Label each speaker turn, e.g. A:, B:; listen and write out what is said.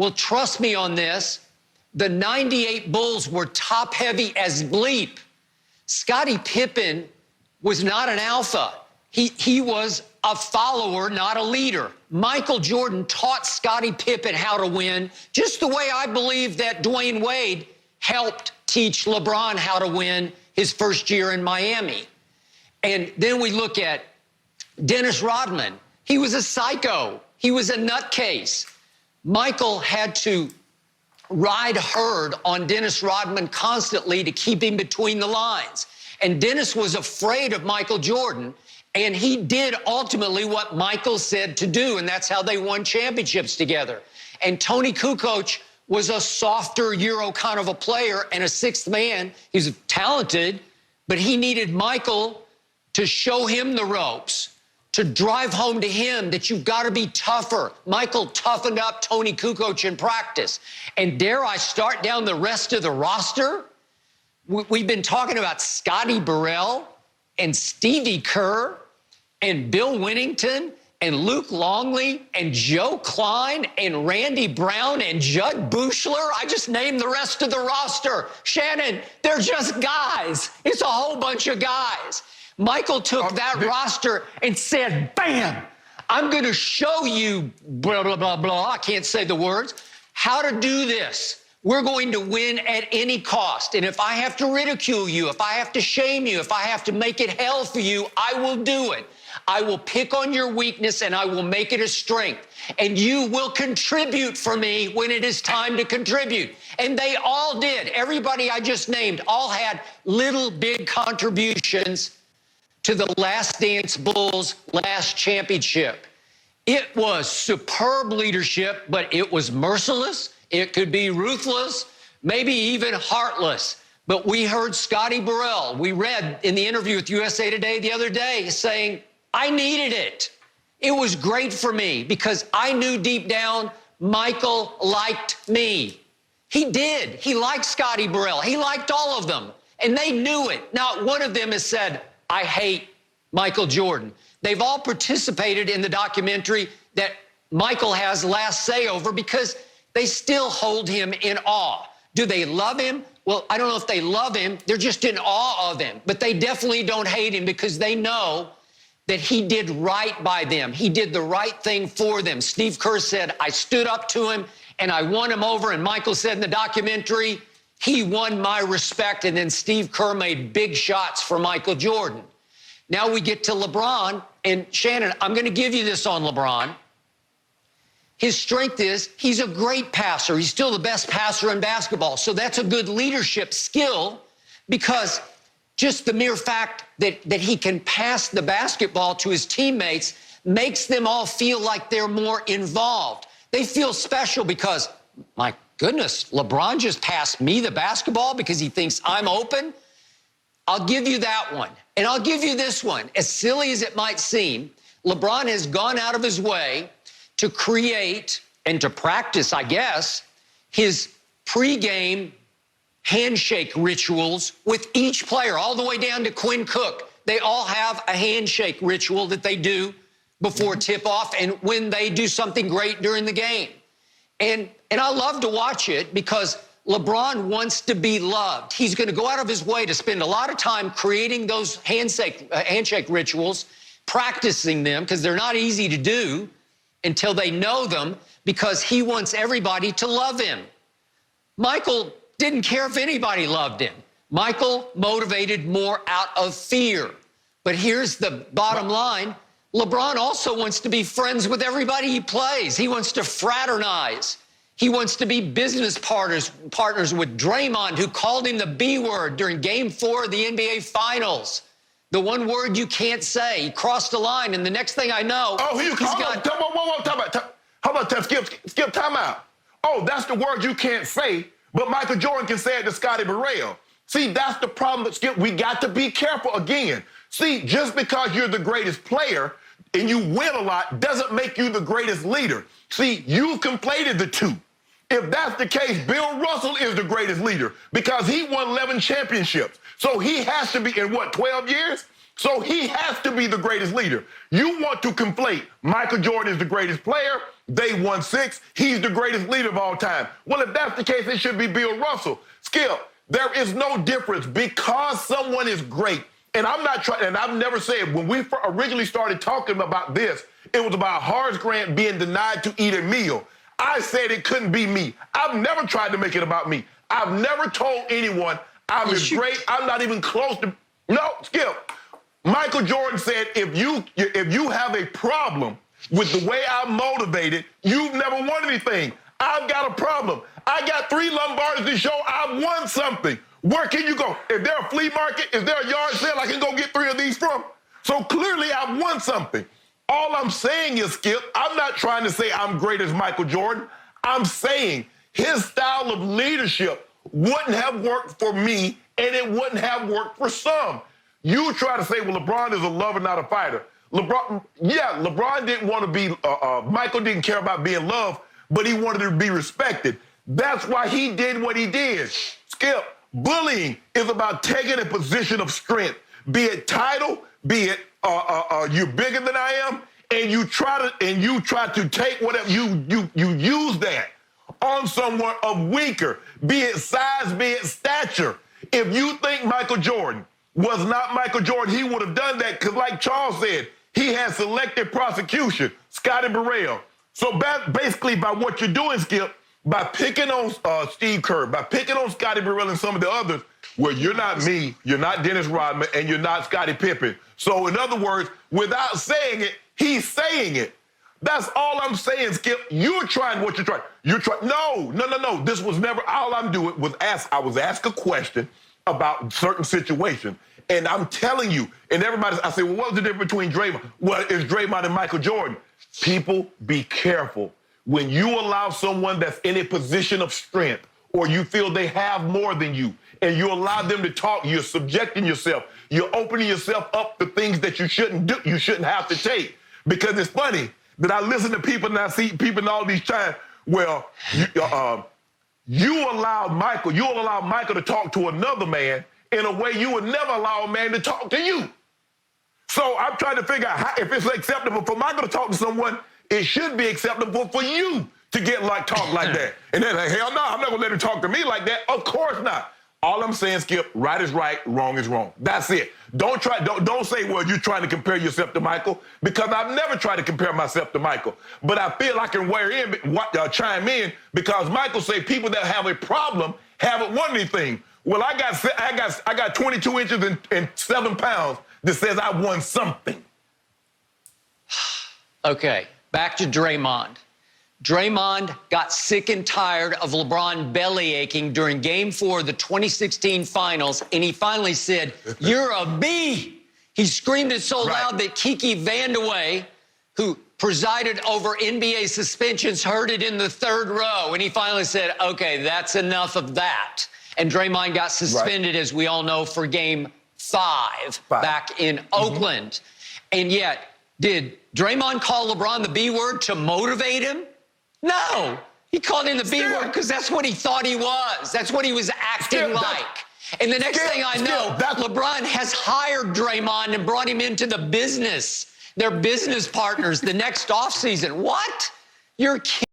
A: Well, trust me on this. The 98 Bulls were top-heavy as bleep. Scottie Pippen was not an alpha. He was a follower, not a leader. Michael Jordan taught Scottie Pippen how to win, just the way I believe that Dwayne Wade helped teach LeBron how to win his first year in Miami. And then we look at Dennis Rodman. He was a psycho. He was a nutcase. Michael had to ride herd on Dennis Rodman constantly to keep him between the lines. And Dennis was afraid of Michael Jordan, and he did ultimately what Michael said to do, and that's how they won championships together. And Tony Kukoc was a softer Euro kind of a player and a sixth man. He's talented, but he needed Michael to show him the ropes, to drive home to him that you've got to be tougher. Michael toughened up Tony Kukoc in practice. And dare I start down the rest of the roster? We've been talking about Scotty Burrell and Stevie Kerr and Bill Winnington and Luke Longley and Joe Klein and Randy Brown and Judd Buechler. I just named the rest of the roster. Shannon, they're just guys. It's a whole bunch of guys. Michael took that roster and said, bam, I'm going to show you, blah, blah, blah, blah, I can't say the words, how to do this. We're going to win at any cost. And if I have to ridicule you, if I have to shame you, if I have to make it hell for you, I will do it. I will pick on your weakness and I will make it a strength. And you will contribute for me when it is time to contribute. And they all did. Everybody I just named all had little big contributions to the Last Dance Bulls' last championship. It was superb leadership, but it was merciless. It could be ruthless, maybe even heartless. But we heard Scotty Burrell. We read in the interview with USA Today the other day saying, I needed it. It was great for me because I knew deep down Michael liked me. He did. He liked Scotty Burrell. He liked all of them. And they knew it. Not one of them has said, I hate Michael Jordan. They've all participated in the documentary that Michael has last say over because they still hold him in awe. Do they love him? Well, I don't know if they love him. They're just in awe of him. But they definitely don't hate him because they know that he did right by them. He did the right thing for them. Steve Kerr said, I stood up to him and I won him over. And Michael said in the documentary, he won my respect. And then Steve Kerr made big shots for Michael Jordan. Now we get to LeBron. And Shannon, I'm going to give you this on LeBron. His strength is he's a great passer. He's still the best passer in basketball. So that's a good leadership skill because just the mere fact that he can pass the basketball to his teammates makes them all feel like they're more involved. They feel special because, my goodness, LeBron just passed me the basketball because he thinks I'm open. I'll give you that one. And I'll give you this one. As silly as it might seem, LeBron has gone out of his way to create and to practice, I guess, his pregame handshake rituals with each player, all the way down to Quinn Cook. They all have a handshake ritual that they do before tip-off and when they do something great during the game. And I love to watch it because LeBron wants to be loved. He's going to go out of his way to spend a lot of time creating those handshake rituals, practicing them because they're not easy to do until they know them because he wants everybody to love him. Michael didn't care if anybody loved him. Michael motivated more out of fear. But here's the bottom line. LeBron also wants to be friends with everybody he plays. He wants to fraternize. He wants to be business partners with Draymond, who called him the B word during Game 4 of the NBA Finals. The one word you can't say. He crossed the line, and the next thing I know,
B: how about skip timeout? Oh, that's the word you can't say, but Michael Jordan can say it to Scotty Burrell. See, that's the problem that Skip, we got to be careful again. See, just because you're the greatest player and you win a lot doesn't make you the greatest leader. See, you've conflated the two. If that's the case, Bill Russell is the greatest leader because he won 11 championships. So he has to be, in what, 12 years? So he has to be the greatest leader. You want to conflate Michael Jordan is the greatest player. They won 6. He's the greatest leader of all time. Well, if that's the case, it should be Bill Russell. Skip, there is no difference because someone is great. And I'm not trying, and I've never said, when we originally started talking about this, it was about Horace Grant being denied to eat a meal. I said it couldn't be me. I've never tried to make it about me. I've never told anyone I'm as great. I'm not even close to. No, Skip. Michael Jordan said, if you have a problem with the way I'm motivated, you've never won anything. I've got a problem. I got 3 Lombards to show I've won something. Where can you go? Is there a flea market? Is there a yard sale I can go get 3 of these from? So clearly I've won something. All I'm saying is, Skip, I'm not trying to say I'm great as Michael Jordan. I'm saying his style of leadership wouldn't have worked for me, and it wouldn't have worked for some. You try to say, well, LeBron is a lover, not a fighter. LeBron didn't want to be, Michael didn't care about being loved, but he wanted to be respected. That's why he did what he did. Skip, bullying is about taking a position of strength, be it title, be it you're bigger than I am, and you try to take whatever you use that on someone of weaker, be it size, be it stature. If you think Michael Jordan was not Michael Jordan, he would have done that because, like Charles said, he had selective prosecution, Scotty Burrell. So basically, by what you're doing, Skip, by picking on Steve Kerr, by picking on Scotty Burrell and some of the others, well, you're not me, you're not Dennis Rodman, and you're not Scottie Pippen. So in other words, without saying it, he's saying it. That's all I'm saying, Skip. You're trying what you're trying. No. This was never, all I'm doing was I was asked a question about certain situations. And I'm telling you, and I say, well, what's the difference between Draymond? Well, it's Draymond and Michael Jordan. People, be careful. When you allow someone that's in a position of strength, or you feel they have more than you, and you allow them to talk, you're subjecting yourself. You're opening yourself up to things that you shouldn't do, you shouldn't have to take. Because it's funny that I listen to people and I see people in all these times, well, you allowed Michael to talk to another man in a way you would never allow a man to talk to you. So I'm trying to figure out if it's acceptable for Michael to talk to someone, it should be acceptable for you to get talk like that. And then, hell no, I'm not gonna let him talk to me like that. Of course not. All I'm saying, Skip, right is right, wrong is wrong. That's it. Don't say, well, you're trying to compare yourself to Michael, because I've never tried to compare myself to Michael. But I feel I can chime in, because Michael say people that have a problem haven't won anything. Well, I got 22 inches and 7 pounds that says I won something.
A: Okay, back to Draymond. Draymond got sick and tired of LeBron belly aching during Game 4 of the 2016 Finals, and he finally said, "You're a B." He screamed it so loud that Kiki Vandeweghe, who presided over NBA suspensions, heard it in the 3rd row, and he finally said, "Okay, that's enough of that." And Draymond got suspended, as we all know, for Game 5 back in Oakland. And yet, did Draymond call LeBron the B word to motivate him? No. He called him the B word because that's what he thought he was. That's what he was acting like. And the next thing I know, LeBron has hired Draymond and brought him into the business. They're business partners the next offseason. What? You're kidding.